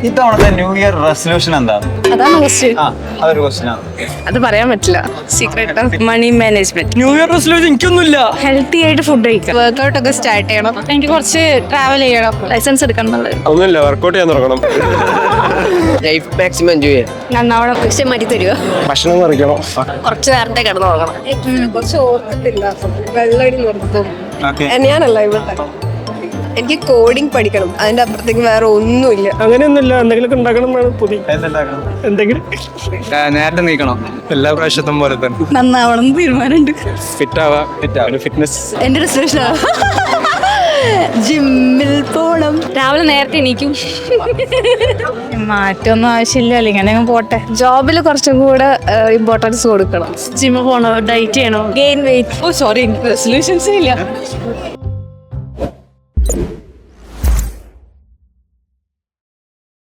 ഇത്തവണത്തെ new year resolution എന്താണ്? അതാണ് ക്വസ്റ്റ്യൻ. അതൊരു ക്വസ്റ്റ്യൻ ആണ്. അത് പറയാൻ പറ്റില്ല. Secret. Money management. New year resolution എനിക്കൊന്നുമില്ല. ഹെൽത്തി ആയിട്ട് ഫുഡ് കഴിക്കാം. വർക്ക്ഔട്ട് ഒക്കെ സ്റ്റാർട്ട് ചെയ്യണം. എനിക്ക് കുറച്ച് ട്രാവൽ ചെയ്യണം. ലൈസൻസ് എടുക്കണം എന്നുള്ളത്. ഒന്നുമില്ല, വർക്കൗട്ട് ചെയ്യാൻ തുടങ്ങണം. ലൈഫ് മാക്സിമം എൻജോയ് ചെയ്യാം. നന്നാവണം. പക്ഷെ മാറ്റി തരുക. ഭക്ഷണം കുറയ്ക്കണം. കുറച്ച് നേരത്തെ കിടന്നു നോക്കണം. കുറച്ച് ഓർത്തിട്ടില്ല. വെള്ളടി നിർത്തും. Okay. ഞാനല്ല ഇവിടെ. എനിക്ക് കോഡിംഗ് പഠിക്കണം. അതിന്റെ അപ്പുറത്തേക്ക് വേറെ ഒന്നുമില്ല. അങ്ങനെയൊന്നുമില്ല, എന്തെങ്കിലും ഉണ്ടാക്കണം എന്നാണ് പുതിയ എന്തുണ്ടാക്കണം? എന്തെങ്കിലും. നേരത്തെ നീക്കണം. എല്ലാ പ്രാവശ്യത്തും പോലെ തന്നെ നന്നാവണം തീരുമാനമുണ്ട്. ഫിറ്റ് ആവാ, ഫിറ്റ്നസ്. എന്റെ റിസർച്ച് ജിമ്മിൽ പോണം. രാവിലെ നേരത്തെ എണീക്കും. മാറ്റൊന്നും ആവശ്യമില്ല, ഇങ്ങനെ പോട്ടെ. ജോബിൽ കുറച്ചും കൂടെ ഇമ്പോർട്ടൻസ് കൊടുക്കണം. ജിമ്മിൽ പോകണം, ഡയറ്റ് ചെയ്യണം, ഗെയിൻ വെയിറ്റ്. സോറി, റെസൊല്യൂഷൻസ് ഇല്ല.